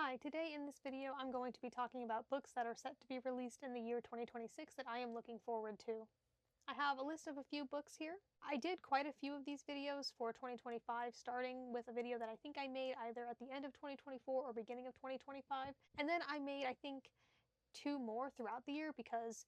Hi, today in this video I'm going to be talking about books that are set to be released in the year 2026 that I am looking forward to. I have a list of a few books here. I did quite a few of these videos for 2025, starting with a video that I think I made either at the end of 2024 or beginning of 2025, and then I made, I think, two more throughout the year because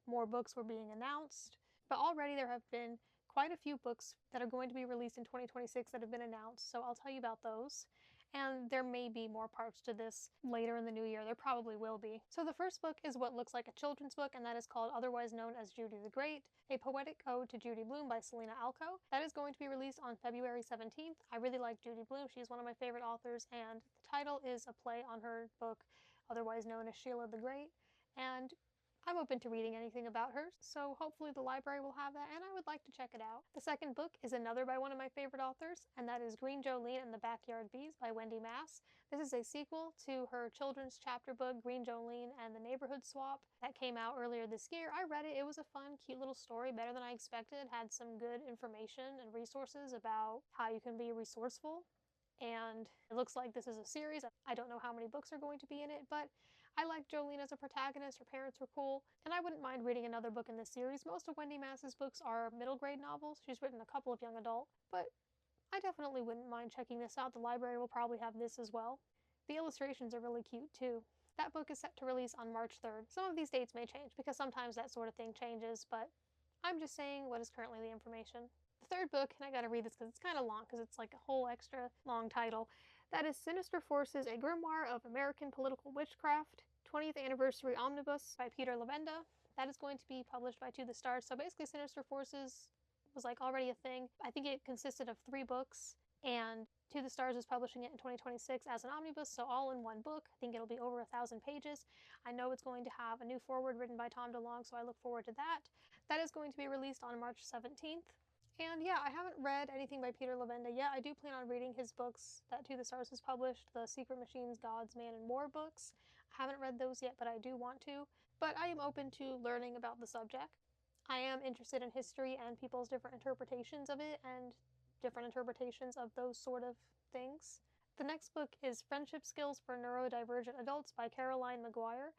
more books were being announced. But already there have been quite a few books that are going to be released in 2026 that have been announced, so I'll tell you about those. And there may be more parts to this later in the new year. There probably will be. So the first book is what looks like a children's book, and that is called Otherwise Known as Judy the Great, a poetic ode to Judy Blume by Selena Alco. That is going to be released on February 17th. I really like Judy Blume. She's one of my favorite authors, and the title is a play on her book, otherwise known as Sheila the Great. And I'm open to reading anything about her, so hopefully the library will have that, and I would like to check it out. The second book is another by one of my favorite authors, and that is Green Jolene and the Backyard Bees by Wendy Mass. This is a sequel to her children's chapter book, Green Jolene and the Neighborhood Swap, that came out earlier this year. I read it. It was a fun, cute little story, better than I expected. It had some good information and resources about how you can be resourceful. And it looks like this is a series. I don't know how many books are going to be in it, but I like Jolene as a protagonist. Her parents were cool, and I wouldn't mind reading another book in this series. Most of Wendy Mass's books are middle grade novels. She's written a couple of young adult, but I definitely wouldn't mind checking this out. The library will probably have this as well. The illustrations are really cute too. That book is set to release on March 3rd. Some of these dates may change because sometimes that sort of thing changes, but I'm just saying what is currently the information. The third book, and I gotta read this because it's kind of long because it's like a whole extra long title, that is Sinister Forces, a Grimoire of American Political Witchcraft, 20th Anniversary Omnibus by Peter Levenda. That is going to be published by To the Stars. So basically Sinister Forces was like already a thing. I think it consisted of 3 books, and To the Stars is publishing it in 2026 as an omnibus, so all in one book. I think it'll be over 1,000 pages. I know it's going to have a new foreword written by Tom DeLonge, so I look forward to that. That is going to be released on March 17th. And yeah, I haven't read anything by Peter Levenda yet. I do plan on reading his books that To the Stars has published, the Secret Machines, Gods, Man, and More books. I haven't read those yet, but I do want to. But I am open to learning about the subject. I am interested in history and people's different interpretations of it and different interpretations of those sort of things. The next book is Friendship Skills for Neurodivergent Adults by Caroline Maguire.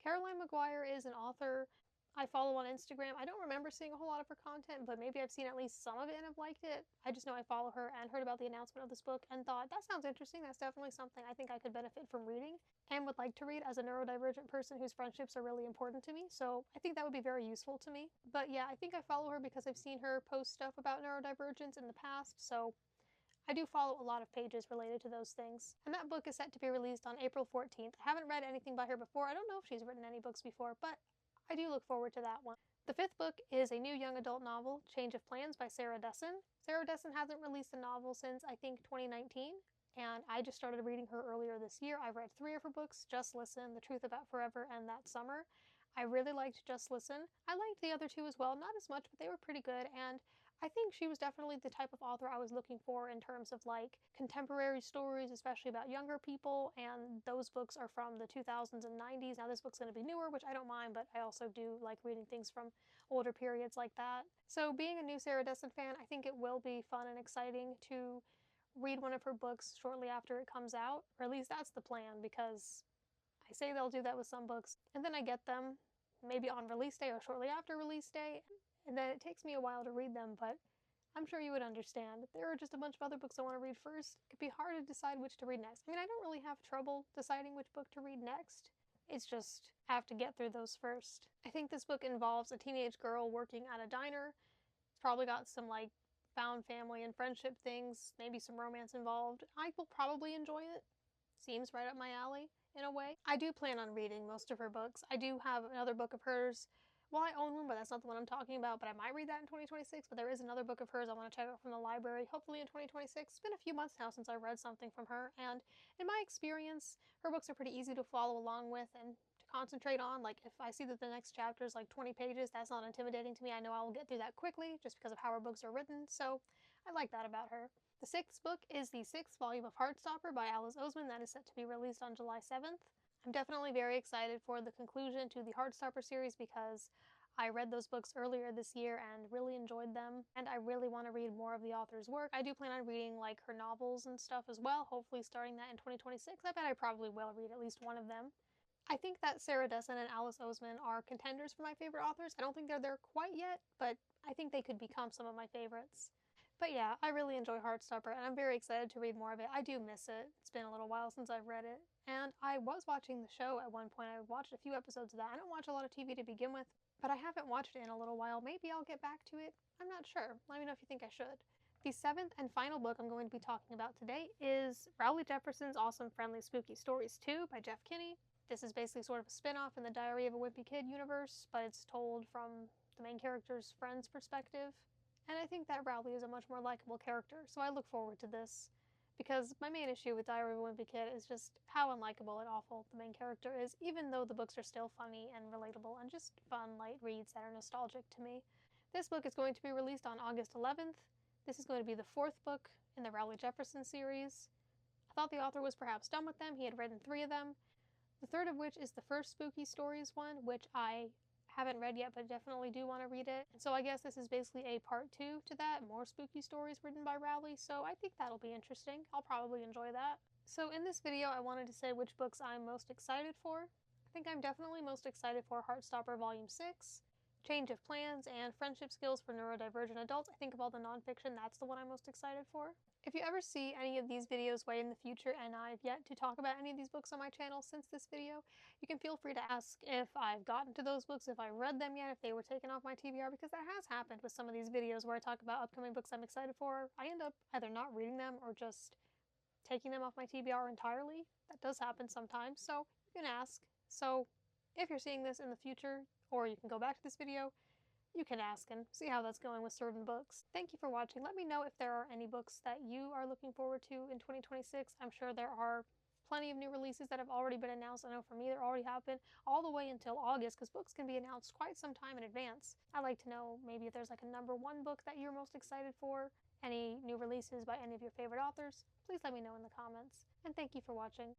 Caroline Maguire is an author I follow on Instagram. I don't remember seeing a whole lot of her content, but maybe I've seen at least some of it and have liked it. I just know I follow her and heard about the announcement of this book and thought, that sounds interesting. That's definitely something I think I could benefit from reading and would like to read as a neurodivergent person whose friendships are really important to me. So I think that would be very useful to me. But yeah, I think I follow her because I've seen her post stuff about neurodivergence in the past. So I do follow a lot of pages related to those things. And that book is set to be released on April 14th. I haven't read anything by her before. I don't know if she's written any books before, but I do look forward to that one. The fifth book is a new young adult novel, Change of Plans by Sarah Dessen. Sarah Dessen hasn't released a novel since, I think, 2019, and I just started reading her earlier this year. I've read 3 of her books, Just Listen, The Truth About Forever, and That Summer. I really liked Just Listen. I liked the other 2 as well, not as much, but they were pretty good, and I think she was definitely the type of author I was looking for in terms of like contemporary stories, especially about younger people, and those books are from the 2000s and 90s. Now this book's going to be newer, which I don't mind, but I also do like reading things from older periods like that. So being a new Sarah Dessen fan, I think it will be fun and exciting to read one of her books shortly after it comes out, or at least that's the plan, because I say they'll do that with some books, and then I get them maybe on release day or shortly after release day, and then it takes me a while to read them, but I'm sure you would understand. There are just a bunch of other books I want to read first. It could be hard to decide which to read next. I mean, I don't really have trouble deciding which book to read next. It's just, I have to get through those first. I think this book involves a teenage girl working at a diner. It's probably got some, like, found family and friendship things, maybe some romance involved. I will probably enjoy it. Seems right up my alley, in a way. I do plan on reading most of her books. I do have another book of hers. Well, I own one, but that's not the one I'm talking about, but I might read that in 2026, but there is another book of hers I want to check out from the library, hopefully in 2026. It's been a few months now since I read something from her, and in my experience, her books are pretty easy to follow along with and to concentrate on. Like, if I see that the next chapter is like 20 pages, that's not intimidating to me. I know I will get through that quickly, just because of how her books are written, so I like that about her. The 6th book is the 6th volume of Heartstopper by Alice Oseman. That is set to be released on July 7th. I'm definitely very excited for the conclusion to the Heartstopper series because I read those books earlier this year and really enjoyed them, and I really want to read more of the author's work. I do plan on reading like her novels and stuff as well, hopefully starting that in 2026. I bet I probably will read at least one of them. I think that Sarah Dessen and Alice Oseman are contenders for my favorite authors. I don't think they're there quite yet, but I think they could become some of my favorites. But yeah, I really enjoy Heartstopper, and I'm very excited to read more of it. I do miss it. It's been a little while since I've read it. And I was watching the show at one point. I watched a few episodes of that. I don't watch a lot of TV to begin with, but I haven't watched it in a little while. Maybe I'll get back to it. I'm not sure. Let me know if you think I should. The seventh and final book I'm going to be talking about today is Rowley Jefferson's Awesome Friendly Spooky Stories 2 by Jeff Kinney. This is basically sort of a spin-off in the Diary of a Wimpy Kid universe, but it's told from the main character's friend's perspective. And I think that Rowley is a much more likable character, so I look forward to this. Because my main issue with Diary of a Wimpy Kid is just how unlikable and awful the main character is, even though the books are still funny and relatable and just fun, light reads that are nostalgic to me. This book is going to be released on August 11th. This is going to be the fourth book in the Rowley Jefferson series. I thought the author was perhaps done with them. He had written 3 of them. The third of which is the first Spooky Stories one, which I haven't read yet, but definitely do want to read it. And so I guess this is basically a part 2 to that, more spooky stories written by Rowley, so I think that'll be interesting. I'll probably enjoy that. So in this video, I wanted to say which books I'm most excited for. I think I'm definitely most excited for Heartstopper Volume 6, Change of Plans, and Friendship Skills for Neurodivergent Adults. I think of all the nonfiction, that's the one I'm most excited for. If you ever see any of these videos way in the future and I've yet to talk about any of these books on my channel since this video, you can feel free to ask if I've gotten to those books, if I read them yet, if they were taken off my TBR, because that has happened with some of these videos where I talk about upcoming books I'm excited for. I end up either not reading them or just taking them off my TBR entirely. That does happen sometimes, so you can ask. So if you're seeing this in the future, or you can go back to this video, you can ask and see how that's going with certain books. Thank you for watching. Let me know if there are any books that you are looking forward to in 2026. I'm sure there are plenty of new releases that have already been announced. I know for me there already have been, all the way until August, because books can be announced quite some time in advance. I'd like to know maybe if there's like a #1 book that you're most excited for, any new releases by any of your favorite authors. Please let me know in the comments. And thank you for watching.